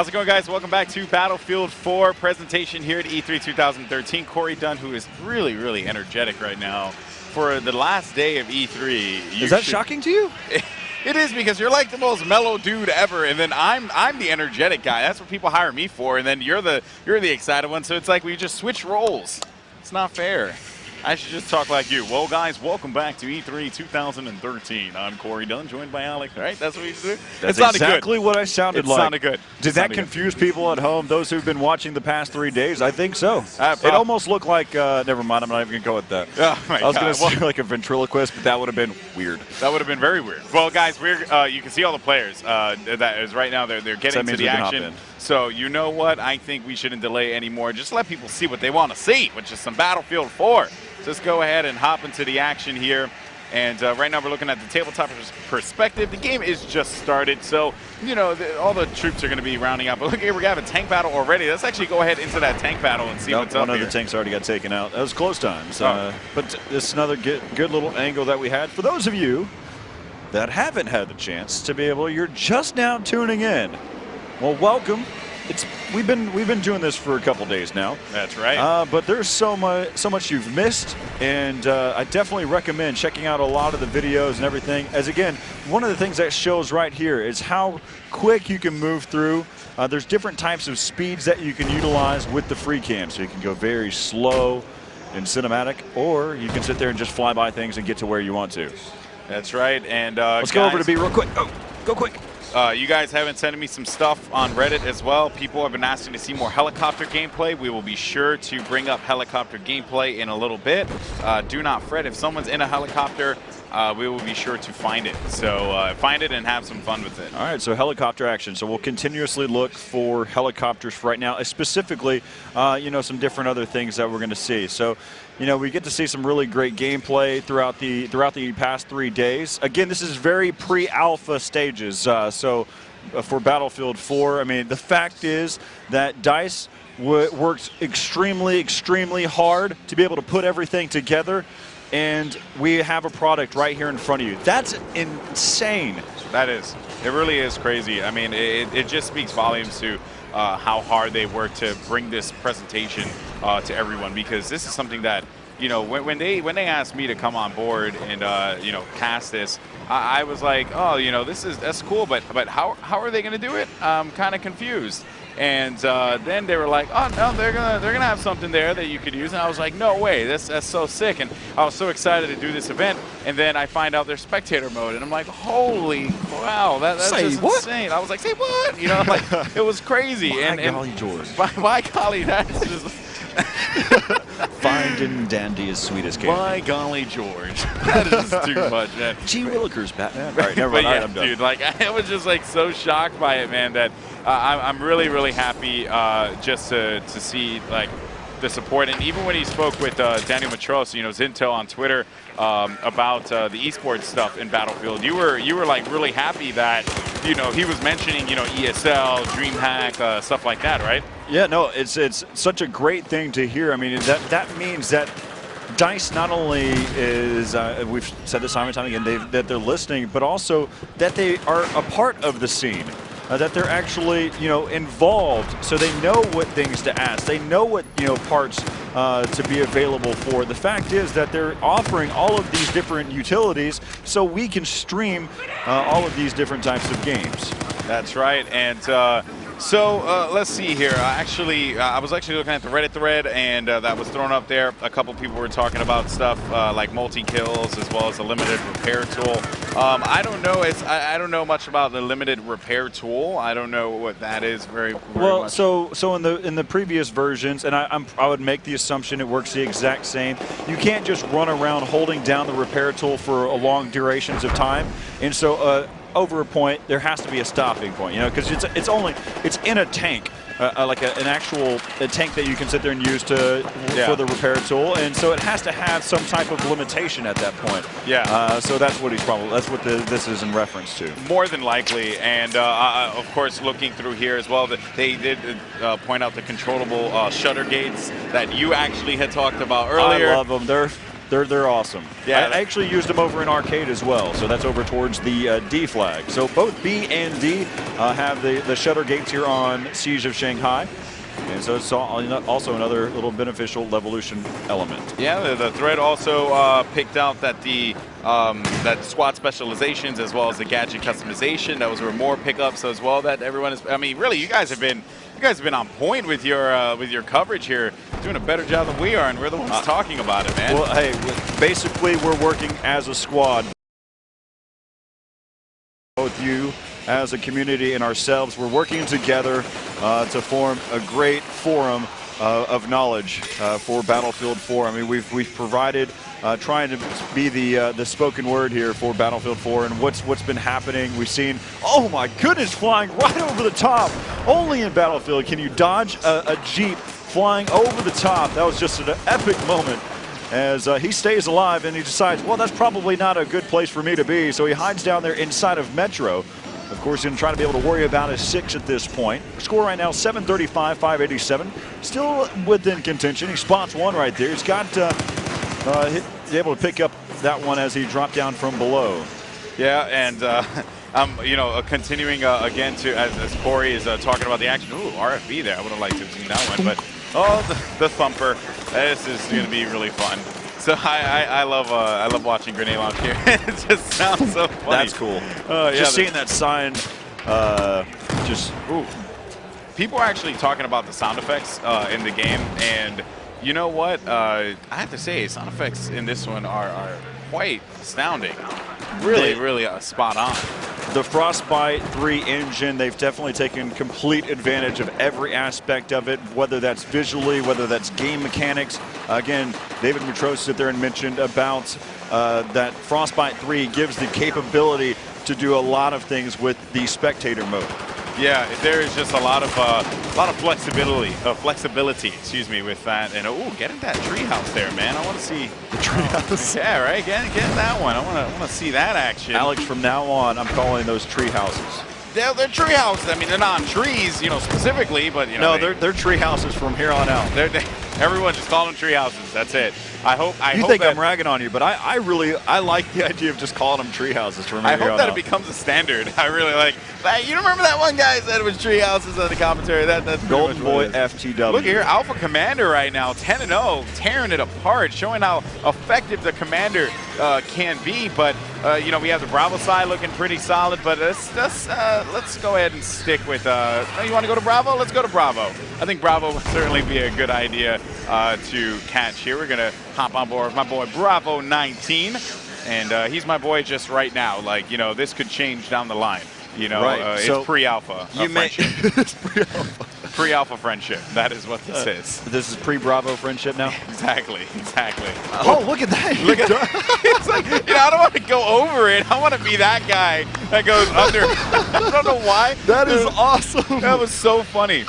How's it going, guys? Welcome back to Battlefield 4 presentation here at E3 2013. Corey Dunn, who is really, really energetic right now for the last day of E3. Is that shocking to you? It is, because you're like the most mellow dude ever, and then I'm the energetic guy. That's what people hire me for, and then you're the excited one. So it's like we just switch roles. It's not fair. I should just talk like you. Well, guys, welcome back to E3 2013. I'm Corey Dunn, joined by Alex. Right? That's what you do. That's exactly what I sounded like. It sounded good. Did that confuse people at home? Those who've been watching the past 3 days? I think so. It almost looked like. Never mind. I'm not even gonna go with that. Oh my I was gonna say like a ventriloquist, but that would have been weird. That would have been very weird. Well, guys, you can see all the players. That is right now. They're getting to the action. So you know what? I think we shouldn't delay anymore. Just let people see what they want to see, which is some Battlefield 4. Just go ahead and hop into the action here. And right now we're looking at the tabletop perspective. The game is just started, so you know all the troops are going to be rounding up. But look here, we have a tank battle already. Let's actually go ahead into that tank battle and see what's up here. One of the tanks already got taken out. That was close times. But this is another good little angle that we had. For those of you that haven't had the chance to be able, you're just now tuning in. Well, welcome. We've been doing this for a couple days now. That's right. But there's so much you've missed, and I definitely recommend checking out a lot of the videos and everything. As again, one of the things that shows right here is how quick you can move through. There's different types of speeds that you can utilize with the free cam, so you can go very slow and cinematic, or you can sit there and just fly by things and get to where you want to. That's right. And let's go over to B real quick. Oh, go quick. You guys have been sending me some stuff on Reddit as well. People have been asking to see more helicopter gameplay. We will be sure to bring up helicopter gameplay in a little bit. Do not fret. If someone's in a helicopter, we will be sure to find it. So find it and have some fun with it. All right, so helicopter action. So we'll continuously look for helicopters for right now, specifically, you know, some different other things that we're going to see. So, you know, we get to see some really great gameplay throughout the past 3 days. Again, this is very pre-alpha stages. So for Battlefield 4, I mean, the fact is that DICE works extremely hard to be able to put everything together, and we have a product right here in front of you. That's insane. That is. It really is crazy. I mean, it just speaks volumes to how hard they work to bring this presentation to everyone, because this is something that, you know, when they asked me to come on board and you know, cast this, I was like, oh, you know, that's cool, but how are they going to do it? I'm kind of confused. And then they were like, oh no, they're gonna have something there that you could use. And I was like, no way, that's so sick. And I was so excited to do this event. And then I find out there's spectator mode, and I'm like, holy wow, that's just insane. I was like, say what? You know, like it was crazy. By golly, George. By golly, that's just. Fine and dandy as sweet as candy. My golly, George. That is just too much, man. Gee Willikers, Batman. All right, never mind. Yeah, I'm done. dude, like I was just like so shocked by it, man, that I'm really happy just to see like the support. And even when he spoke with Daniel Matros, you know, Zinto on Twitter about the esports stuff in Battlefield, you were like really happy that, you know, he was mentioning, you know, ESL, DreamHack, stuff like that, right? Yeah, no, it's such a great thing to hear. I mean, that means that DICE not only is, we've said this time and time again, that they're listening, but also that they are a part of the scene. That they're actually, you know, involved, so they know what things to ask. They know what, you know, parts to be available for. The fact is that they're offering all of these different utilities so we can stream all of these different types of games. That's right. And so let's see here. I was actually looking at the Reddit thread, and that was thrown up there. A couple people were talking about stuff like multi-kills as well as a limited repair tool. I don't know. I don't know much about the limited repair tool. I don't know what that is very well. Much. So in the previous versions, and I would make the assumption it works the exact same. You can't just run around holding down the repair tool for long durations of time, and so. Over a point, there has to be a stopping point, you know, because it's in a tank, like an actual tank that you can sit there and use for the repair tool, and so it has to have some type of limitation at that point. Yeah. So that's what this is in reference to. More than likely, and of course, looking through here as well, that they did point out the controllable shutter gates that you actually had talked about earlier. I love them. They're awesome. Yeah, I actually used them over in arcade as well, so that's over towards the D flag. So both B and D have the shutter gates here on Siege of Shanghai. And so it's also another little beneficial levolution element. Yeah, the thread also picked out that the that squad specializations as well as the gadget customization, those were more pickups as well that everyone is. I mean, really, you guys have been on point with your coverage here, doing a better job than we are, and we're the ones talking about it, man. Well, hey, basically we're working as a squad. Both you as a community and ourselves, we're working together to form a great forum of knowledge for Battlefield 4. I mean, we've provided trying to be the spoken word here for Battlefield 4 and what's been happening. We've seen, oh my goodness, flying right over the top. Only in Battlefield can you dodge a Jeep flying over the top. That was just an epic moment. As he stays alive and he decides, well, that's probably not a good place for me to be. So he hides down there inside of Metro. Of course, he's going to try to be able to worry about his 6 at this point. Score right now, 735, 587. Still within contention. He spots one right there. He's got he's able to pick up that one as he dropped down from below. Yeah, and you know, continuing again to as Corey is talking about the action. Ooh, RFB there. I would have liked to have seen that one, but oh, the thumper. This is going to be really fun. So I love watching grenade launch here. It just sounds so funny. That's cool. Yeah, just seeing that sign, just ooh. People are actually talking about the sound effects in the game, and you know what? I have to say, sound effects in this one are quite astounding. Really spot on. The Frostbite 3 engine, they've definitely taken complete advantage of every aspect of it, whether that's visually, whether that's game mechanics. Again, David Moutros sit there and mentioned about that Frostbite 3 gives the capability to do a lot of things with the Spectator mode. Yeah, there is just a lot of flexibility, excuse me, with that. And oh, getting that treehouse there, man. I want to see the treehouse. Yeah, right. Get that one. I want to see that action. Alex, from now on, I'm calling those tree houses. They're tree houses. I mean, they're not trees, you know, specifically, but you know. No, they're tree houses from here on out. Everyone just call them tree houses. That's it. I hope I'm ragging on you, but I really like the idea of just calling them tree houses from here on out. I hope that it becomes a standard. I really like. You remember that one guy said it was tree houses on the commentary? That's Golden Boy FTW. Look here, Alpha Commander right now, 10-0, tearing it apart, showing how effective the Commander can be. But you know, we have the Bravo side looking pretty solid. But let's go ahead and stick with. You want to go to Bravo? Let's go to Bravo. I think Bravo would certainly be a good idea to catch here. We're gonna hop on board with my boy Bravo 19, and he's my boy just right now. Like, you know, this could change down the line. You know, right. It's pre-alpha friendship. It's pre-alpha. Pre-alpha friendship. That is what this is. This is pre-Bravo friendship now? Exactly. Oh, look at that. Look at that. It's like, you know, I don't want to go over it. I want to be that guy that goes under. I don't know why. That is awesome. That was so funny.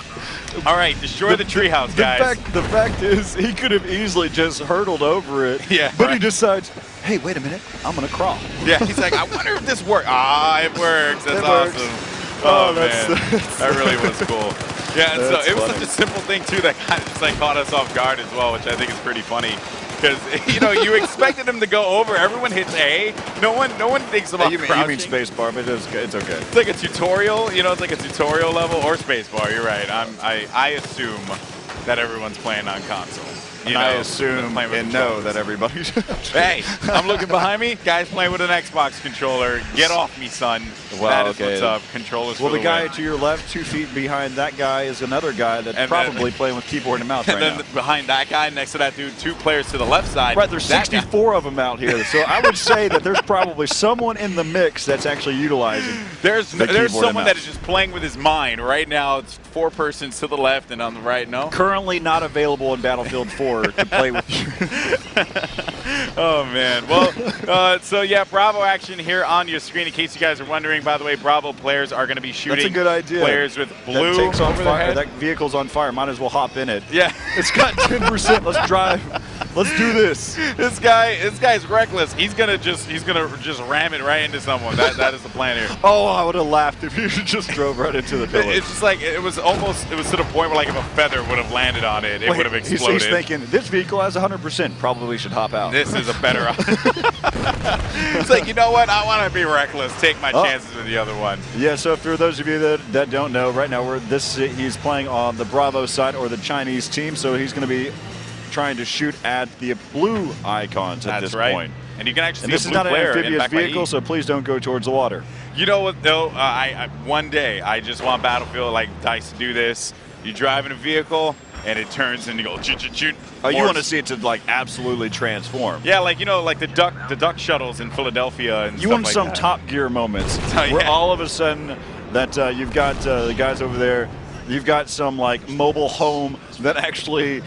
All right, destroy the treehouse, guys. The fact is, he could have easily just hurdled over it. Yeah. But he decides, hey, wait a minute, I'm going to crawl. Yeah, he's like, I wonder if this works. Ah, it works. That's awesome. Oh, man. That really was cool. Yeah, and so it was such a simple thing, too, that kind of just like caught us off guard as well, which I think is pretty funny. Because, you know, you expected him to go over. Everyone hits A. No one thinks about crouching. You mean space bar, but it's okay. It's like a tutorial. You know, it's like a tutorial level or space bar. You're right. I assume that everyone's playing on console. And I assume and know that everybody's. Hey, I'm looking behind me. Guys playing with an Xbox controller. Get off me, son. Well, that is what's up. Controllers. Well, for the guy win. to your left, 2 feet behind that guy, is another guy that's probably playing with keyboard and mouse right now. And then behind that guy, next to that dude, 2 players to the left side. Right, there's 64 of them out here. So I would say that there's probably someone in the mix that's actually utilizing. There's someone that is just playing with his mind right now. It's 4 persons to the left and on the right. No. Currently not available in Battlefield 4 to play with. Oh man, well, so yeah, Bravo action here on your screen. In case you guys are wondering, by the way, Bravo players are going to be shooting. That's a good idea. Players with blue that takes on over fire. their head. That vehicle's on fire. Might as well hop in it. Yeah, it's got 10%. Let's drive. Let's do this. This guy's reckless. He's gonna just ram it right into someone. That is the plan here. Oh, I would have laughed if you just drove right into the pillar. It's just like it was to the point where like if a feather would have landed on it, it would have exploded. He's thinking this vehicle has 100%. Probably should hop out. This is a better. It's like, you know what? I want to be reckless. Take my chances with the other one. Yeah. So for those of you that don't know, right now he's playing on the Bravo side or the Chinese team. So he's going to be trying to shoot at the blue icons at this point. And you can actually see this is not an amphibious vehicle, so please don't go towards the water. You know what, though? One day, I just want Battlefield like DICE to do this. You drive in a vehicle, and it turns and you go shoot. Oh, you want to see it to like absolutely transform? Yeah, like like the duck shuttles in Philadelphia and you stuff want like some that. Top Gear moments where all of a sudden that you've got the guys over there. You've got some like mobile home that actually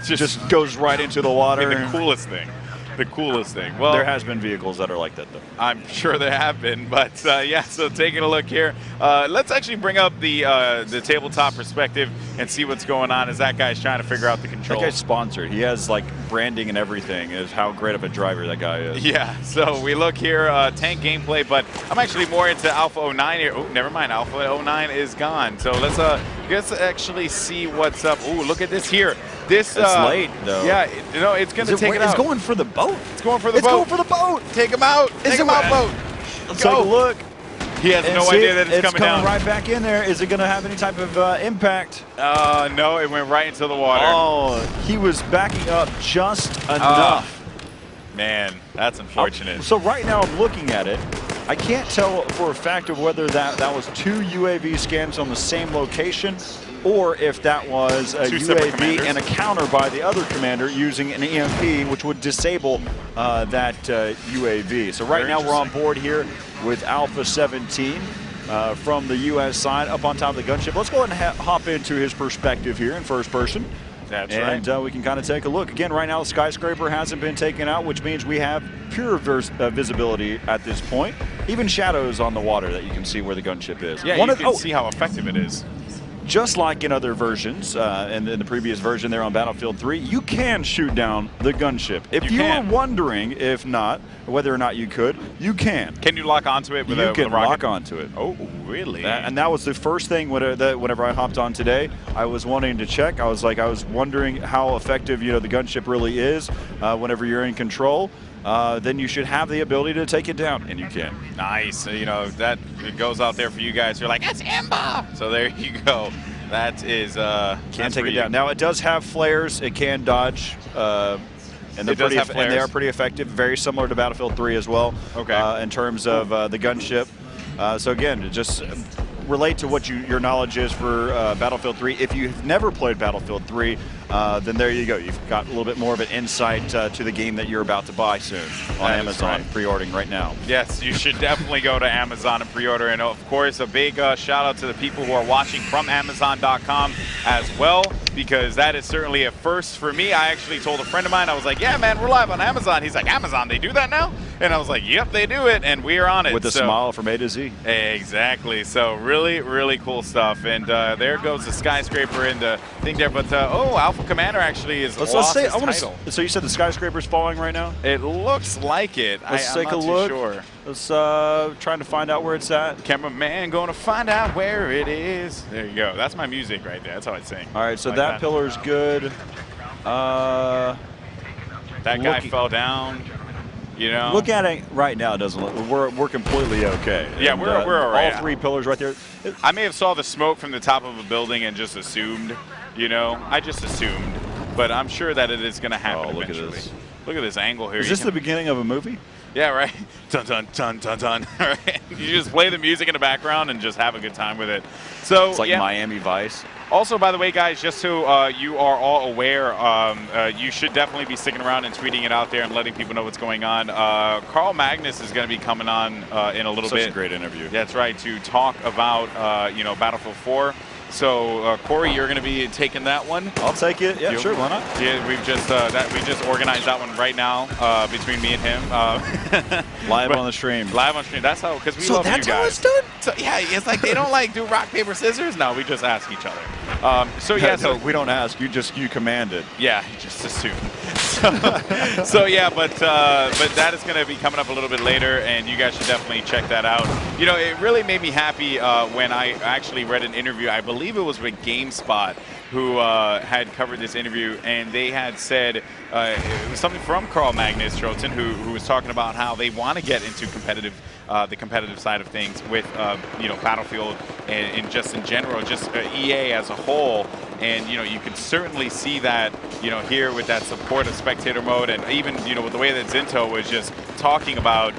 just goes right into the water. The coolest thing. The coolest thing. Well, there has been vehicles that are like that, though. I'm sure there have been, but yeah. So taking a look here, let's actually bring up the tabletop perspective and see what's going on as that guy's trying to figure out the controls. That guy's sponsored. He has like branding and everything. Is how great of a driver that guy is. Yeah. So we look here, tank gameplay, but I'm actually more into Alpha 09 here. Oh, never mind. Alpha 09 is gone. So let's actually see what's up. Ooh, look at this here. This it's late though. Yeah, it's going to take it out. It's going for the boat. It's going for the boat. It's going for the boat. Take him out. Take him out, boat. Let's take a look. He has no idea that it's coming down. Right back in there. Is it going to have any type of impact? No, it went right into the water. Oh, he was backing up just enough. Man, that's unfortunate. So right now I'm looking at it. I can't tell for a fact of whether that was 2 UAV scans on the same location or if that was a UAV and a counter by the other commander using an EMP, which would disable that UAV. So right now we're on board here with Alpha 17 from the U.S. side up on top of the gunship. Let's go ahead and hop into his perspective here in first person. That's right. And we can kind of take a look. Again, right now the skyscraper hasn't been taken out, which means we have pure visibility at this point. Even shadows on the water that you can see where the gunship is. Yeah, you can see how effective it is. Just like in other versions, and in the previous version there on Battlefield 3, you can shoot down the gunship. If you were wondering if not, whether or not you could, you can. Can you lock onto it with a rocket? You can lock onto it. Oh, really? And that was the first thing whenever I hopped on today, I was wanting to check. I was wondering how effective the gunship really is whenever you're in control. Then you should have the ability to take it down, and you can. Nice. That it goes out there for you guys. You're like, that's Ember. So there you go. That is can take it down. Now it does have flares. It can dodge. And they are pretty effective. Very similar to Battlefield 3 as well. Okay. In terms of the gunship. So again, just relate to what your knowledge is for Battlefield 3. If you've never played Battlefield 3, then there you go. You've got a little bit more of an insight to the game that you're about to buy soon on Amazon, pre-ordering right now. Yes, you should definitely go to Amazon and pre-order. And of course, a big shout out to the people who are watching from Amazon.com as well, because that is certainly a first for me. I actually told a friend of mine, I was like, yeah, man, we're live on Amazon. He's like, Amazon, they do that now? And I was like, yep, they do it, and we are on it. With a smile from A to Z. Exactly. So really, really cool stuff. And there goes the skyscraper and the thing there. But, Alpha Commander actually is lost his title. So you said the skyscraper's falling right now? It looks like it. Let's take a look. Sure. Let's trying to find out where it's at. Cameraman going to find out where it is. There you go. That's my music right there. That's how I sing. All right, so like that pillar's good. That guy fell down. Look at it right now. It doesn't look. We're completely okay. Yeah, and, we're all right. All 3 pillars right there. I may have saw the smoke from the top of a building and just assumed. I just assumed, but I'm sure that it is going to happen eventually. Look at this. Look at this angle here. Is this the beginning of a movie? Yeah, right. Dun dun dun dun dun. Right? You just play the music in the background and just have a good time with it. So it's like Miami Vice. Also, by the way, guys, just so you are all aware, you should definitely be sticking around and tweeting it out there and letting people know what's going on. Carl Magnus is going to be coming on in a little bit. Such a great interview. That's right, to talk about Battlefield 4. So Corey, you're going to be taking that one. I'll take it. Yeah, sure. Why not? Yeah, we just organized that one right now between me and him. Live on the stream. Live on stream. That's how, because we So love you that's guys. how it's done? So yeah, it's like they don't like do rock paper scissors. No, we just ask each other. So yeah, No, we don't ask. You command it. yeah, you just assume. So yeah, but that is going to be coming up a little bit later, and you guys should definitely check that out. You know, it really made me happy when I actually read an interview. I believe it was with GameSpot, who had covered this interview, and they had said it was something from Carl Magnus Stroten, who was talking about how they want to get into the competitive side of things with you know, Battlefield and just in general, just EA as a whole. And you know, you can certainly see that, you know, here with that support of spectator mode, and even, you know, with the way that Zinto was just talking about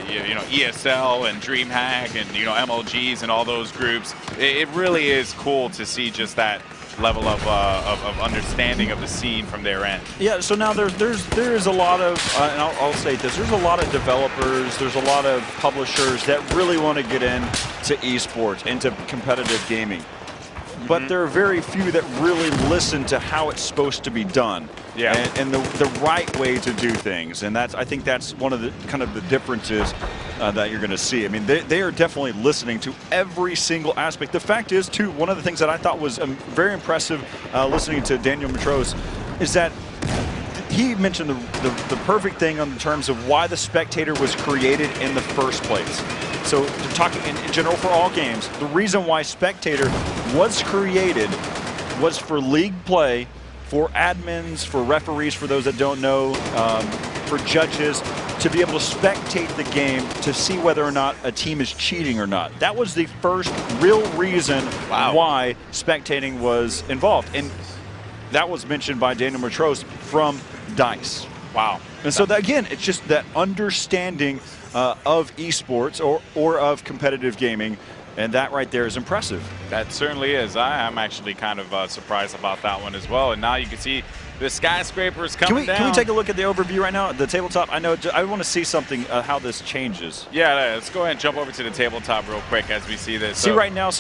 you know, ESL and DreamHack and, you know, MLGs and all those groups. It really is cool to see just that level of understanding of the scene from their end. Yeah, so now there is a lot of, and I'll state this, there's a lot of developers, there's a lot of publishers that really want to get into esports, into competitive gaming. But there are very few that really listen to how it's supposed to be done, yeah, and the right way to do things. And I think that's one of the kind of the differences that you're going to see. I mean, they are definitely listening to every single aspect. The fact is, too, one of the things that I thought was very impressive listening to Daniel Matros is that he mentioned the perfect thing in terms of why the Spectator was created in the first place. So talking in general for all games, the reason why Spectator was created was for league play, for admins, for referees, for those that don't know, for judges, to be able to spectate the game to see whether or not a team is cheating or not. That was the first real reason why spectating was involved. And that was mentioned by Daniel Matros from DICE. Wow. And so that, again, it's just that understanding of esports or of competitive gaming, and that right there is impressive. That certainly is. I am actually kind of surprised about that one as well. And now you can see the skyscrapers coming down. Can we take a look at the overview right now at the tabletop? I know I want to see something how this changes. Yeah, let's go ahead and jump over to the tabletop real quick as we see this. See right now,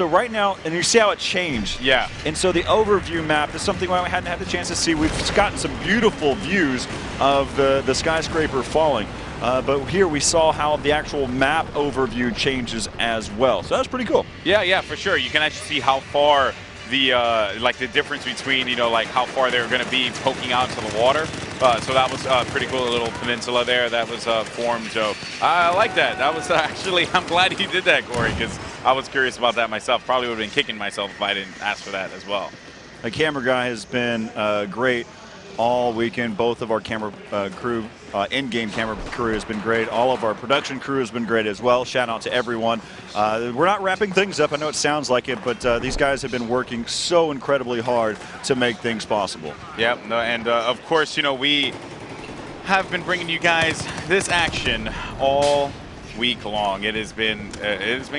and you see how it changed. Yeah. And so the overview map is something we hadn't had the chance to see. We've gotten some beautiful views of the skyscraper falling. But here we saw how the actual map overview changes as well. So that's pretty cool. Yeah, for sure. You can actually see how far like the difference between, you know, like how far they're going to be poking out to the water. So that was pretty cool, a little peninsula there that was formed. So I like that. That was actually, I'm glad you did that, Corey, because I was curious about that myself. Probably would have been kicking myself if I didn't ask for that as well. The camera guy has been great all weekend. Both of our camera crew, in-game camera crew has been great. All of our production crew has been great as well. Shout out to everyone. We're not wrapping things up. I know it sounds like it, but these guys have been working so incredibly hard to make things possible. Yep, and of course, you know, we have been bringing you guys this action all week long. It has been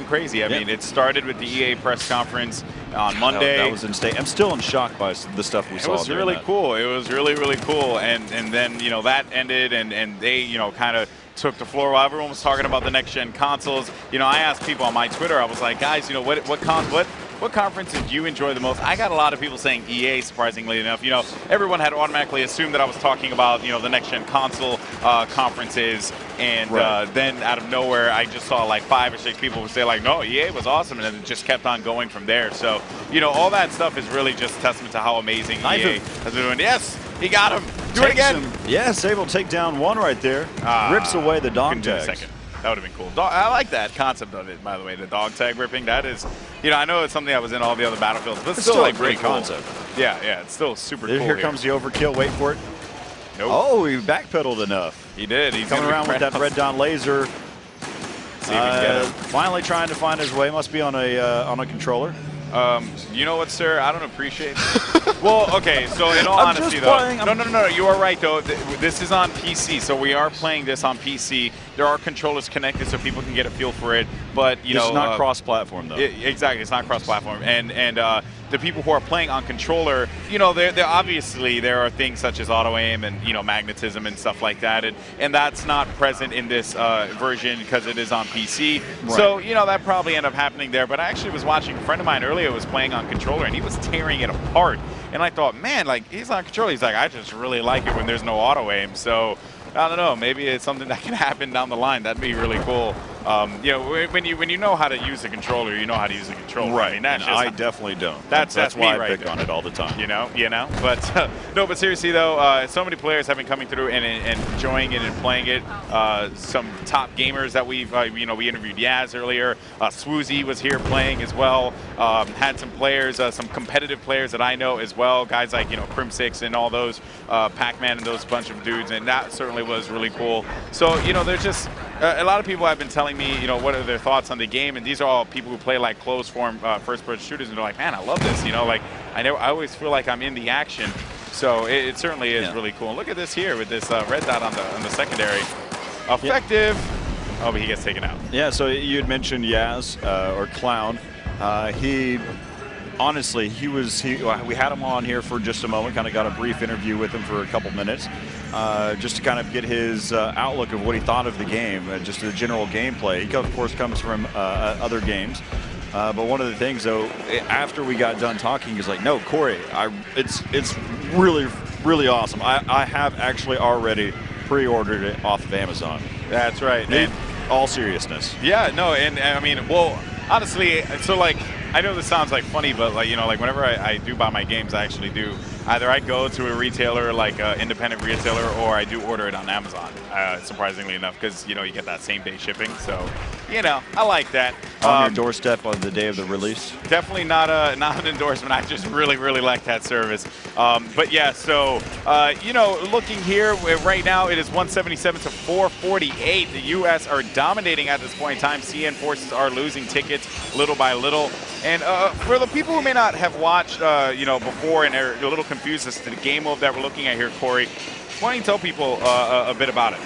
crazy. I mean, it started with the EA press conference on Monday. That was insane. I'm still in shock by the stuff we saw. It was really cool. It was really cool. And then, you know, that ended, and they, you know, kind of took the floor while everyone was talking about the next gen consoles. You know, I asked people on my Twitter, I was like, guys, you know, what conference did you enjoy the most? I got a lot of people saying EA, surprisingly enough. You know, everyone had automatically assumed that I was talking about, you know, the next gen console conferences, and then out of nowhere, I just saw like 5 or 6 people would say like, no, EA was awesome, and then it just kept on going from there. So, you know, all that stuff is really just a testament to how amazing EA has been doing. Yes, he got him. Do it again. Yes, able to take down one right there. Rips away the dog tags. That would have been cool. I like that concept of it, by the way, the dog tag ripping. That is, you know, I know it's something that was in all the other Battlefields, but it's still like a great concept. Yeah, it's still super cool. Here comes the overkill. Wait for it. Nope. Oh, he backpedaled enough. He did. He's coming around with that red dot laser. See if he can get him. Finally trying to find his way. Must be on a controller. You know what, sir? I don't appreciate it. Well, okay, so in all honesty, though. No, you are right, though. This is on PC, so we are playing this on PC. There are controllers connected so people can get a feel for it, but, you know. It's not cross-platform, though. Exactly, it's not cross-platform. And the people who are playing on controller, you know, they're obviously there are things such as auto aim and, you know, magnetism and stuff like that, and that's not present in this version because it is on PC. Right. So, you know, that probably ended up happening there. But I actually was watching a friend of mine earlier was playing on controller, and he was tearing it apart. And I thought, man, like, he's on controller. He's like, I just really like it when there's no auto aim. So I don't know. Maybe it's something that can happen down the line. That'd be really cool. You know, when you know how to use the controller, you know how to use the controller. Right. I mean, that's I definitely don't. That's why right I pick on it all the time. You know. But no. But seriously though, so many players have been coming through and enjoying it and playing it. Some top gamers that we've you know, we interviewed Yaz earlier. Swoozy was here playing as well. Had some players, some competitive players that I know as well. Guys like, you know, Crim6 and all those, Pac-Man and those bunch of dudes, and that certainly was really cool. So, you know, there's just a lot of people have been telling me, you know, what are their thoughts on the game, and these are all people who play like closed form first-person shooters, and they're like, man, I love this. You know, like I always feel like I'm in the action. So it certainly is really cool. Look at this here with this red dot on the secondary. Effective. Oh, but he gets taken out. Yeah. So you had mentioned Yaz or Clown. He. Honestly, we had him on here for just a moment, kind of got a brief interview with him for a couple minutes, just to kind of get his outlook of what he thought of the game, just the general gameplay. He, of course, comes from other games. But one of the things, though, after we got done talking, he's like, no, Corey, it's really, really awesome. I have actually already pre-ordered it off of Amazon. That's right. In all seriousness. Yeah, no, and I mean, well, honestly, so like, I know this sounds like funny, but like, you know, like whenever I do buy my games, I actually do. Either I go to a retailer, like an independent retailer, or I do order it on Amazon, surprisingly enough, because, you know, you get that same day shipping. So, you know, I like that. On your doorstep on the day of the release? Definitely not an endorsement. I just really, really like that service. But yeah, so, you know, looking here, right now it is 177 to 448. The U.S. are dominating at this point in time. CN forces are losing tickets little by little. And for the people who may not have watched, you know, before and are a little confused as to the game mode that we're looking at here, Corey, why don't you tell people a bit about it?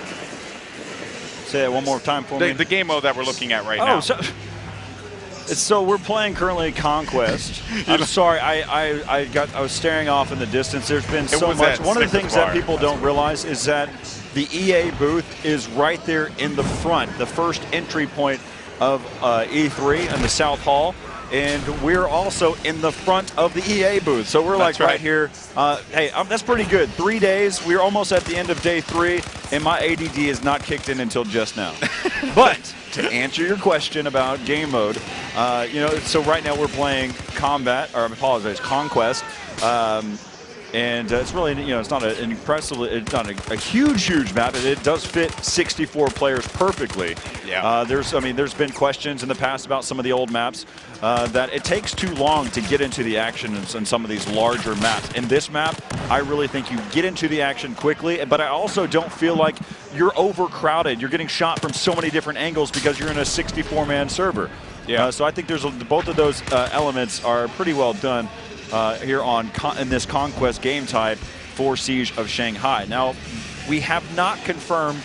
Say that one more time for me. The game mode that we're looking at right now. So we're playing currently Conquest. I'm sorry, I was staring off in the distance. There's been so much. One of the things that people don't realize is that the EA booth is right there in the front, the first entry point of E3 in the South Hall. And we're also in the front of the EA booth. So we're like right here. Hey, that's pretty good. 3 days. We're almost at the end of day 3, and my ADD is not kicked in until just now. But to answer your question about game mode, you know, so right now we're playing Combat, or I apologize, Conquest. And it's really, you know, it's not an impressively, it's not a huge map, but it does fit 64 players perfectly. Yeah. There's been questions in the past about some of the old maps that it takes too long to get into the action in some of these larger maps. In this map, I really think you get into the action quickly, but I also don't feel like you're overcrowded. You're getting shot from so many different angles because you're in a 64-man server. Yeah. So I think there's both of those elements are pretty well done. Here in this Conquest game type for Siege of Shanghai. Now, we have not confirmed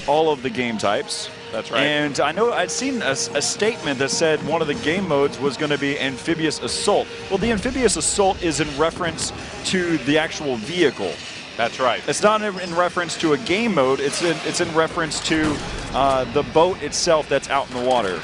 all of the game types. That's right. And I know I'd seen a statement that said one of the game modes was going to be Amphibious Assault. Well, the Amphibious Assault is in reference to the actual vehicle. That's right. It's not in reference to a game mode. It's in reference to the boat itself that's out in the water.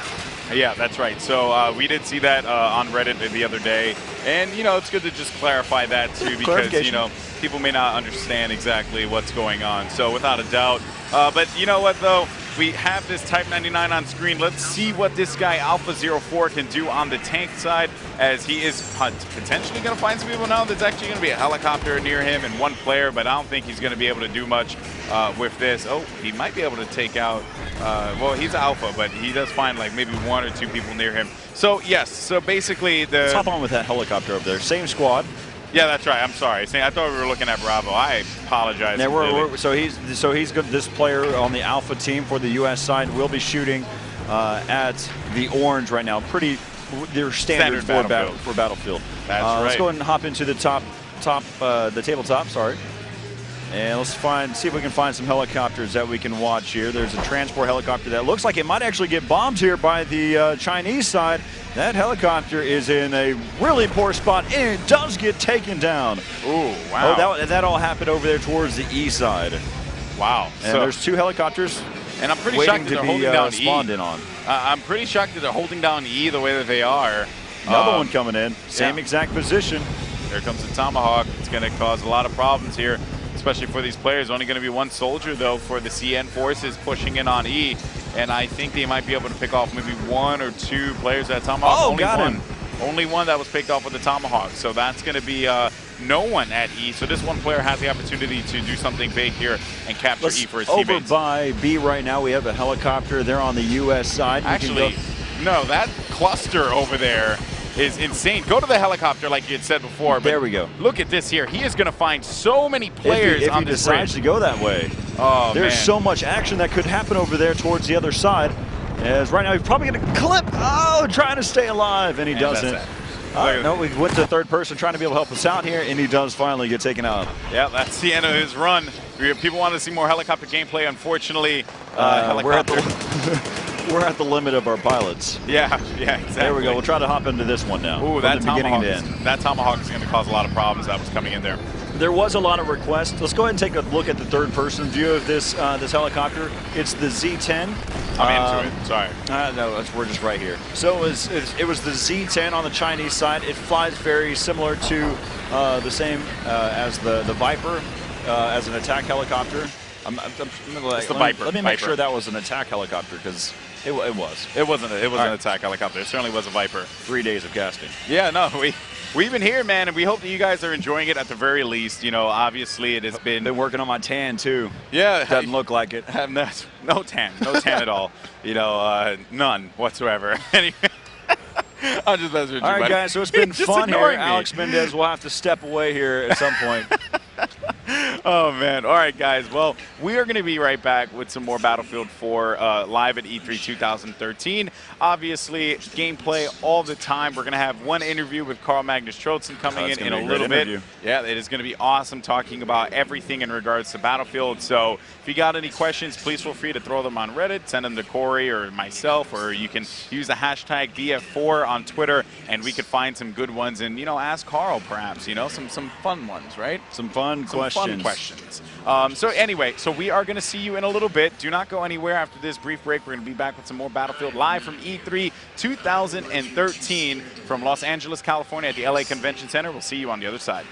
Yeah, that's right. So we did see that on Reddit the other day. And, you know, it's good to just clarify that, too, because, you know, people may not understand exactly what's going on. So without a doubt. But you know what, though? We have this Type 99 on screen. Let's see what this guy, Alpha 04, can do on the tank side, as he is potentially going to find some people now. There's actually going to be a helicopter near him and one player, but I don't think he's going to be able to do much with this. Oh, he might be able to take out, well, he's Alpha, but he does find like maybe 1 or 2 people near him. So, yes, so basically Let's hop on with that helicopter over there. Same squad. Yeah, that's right. I'm sorry. I thought we were looking at Bravo. I apologize. Yeah, so he's good. This player on the Alpha team for the U.S. side will be shooting at the orange right now. They're standard for Battlefield. That's right. Let's go ahead and hop into the the tabletop. Sorry. And let's see if we can find some helicopters that we can watch here. There's a transport helicopter that looks like it might actually get bombed here by the Chinese side. That helicopter is in a really poor spot, and it does get taken down. Ooh, wow. Oh, that all happened over there towards the E side. Wow. And there's 2 helicopters. And I'm pretty shocked that they're holding down spawned E. in on. I'm pretty shocked that they're holding down E the way that they are. Another one coming in, same exact position. There comes the Tomahawk. It's going to cause a lot of problems here, especially for these players. Only going to be 1 soldier, though, for the CN forces pushing in on E. And I think they might be able to pick off maybe 1 or 2 players at Tomahawk. Oh, only got one. him. Only one that was picked off with the Tomahawk. So that's going to be no one at E. So this one player has the opportunity to do something big here and capture E for his teammates. Over by B right now, we have a helicopter. They're on the U.S. side. Actually, no, that cluster over there is insane. Go to the helicopter like you had said before. But there we go. Look at this here. He is going to find so many players if on he this decides to go that way. Oh, There's man. so much action that could happen over there towards the other side. As right now he's probably going to clip. Oh, trying to stay alive, and he doesn't. No, we went to third person trying to be able to help us out here, and he does finally get taken out. Yeah, that's the end of his run. People want to see more helicopter gameplay. Unfortunately, we're at the limit of our pilots. Yeah, exactly. There we go. We'll try to hop into this one now. Ooh, that Tomahawk is going to cause a lot of problems that was coming in there. There was a lot of requests. Let's go ahead and take a look at the third-person view of this this helicopter. It's the Z10. I'm into it. Sorry. No, we're just right here. So it was the Z10 on the Chinese side. It flies very similar to the same as the Viper as an attack helicopter. It's the Viper. Let me make sure that was an attack helicopter because it was. It wasn't an attack helicopter. It certainly was a Viper. 3 days of casting. Yeah, no, we've been here, man, and we hope that you guys are enjoying it at the very least. You know, obviously it has been working on my tan too. Yeah, doesn't look like it. No tan at all. You know, none whatsoever. Anyway. I'm just messing with you, all right, buddy. guys, so it's been fun here. Me. Alex Mendez will have to step away here at some point. Oh, man. All right, guys. Well, we are going to be right back with some more Battlefield 4 live at E3 2013. Obviously, gameplay all the time. We're going to have one interview with Carl Magnus Trotzen coming in a little bit. Yeah, it is going to be awesome talking about everything in regards to Battlefield. So if you got any questions, please feel free to throw them on Reddit, send them to Corey or myself, or you can use the hashtag BF4 on Twitter, and we could find some good ones and, you know, ask Carl perhaps, you know, some fun ones, right? Some fun questions. So anyway, so we are going to see you in a little bit. Do not go anywhere after this brief break. We're going to be back with some more Battlefield live from E3 2013 from Los Angeles, California at the LA Convention Center. We'll see you on the other side.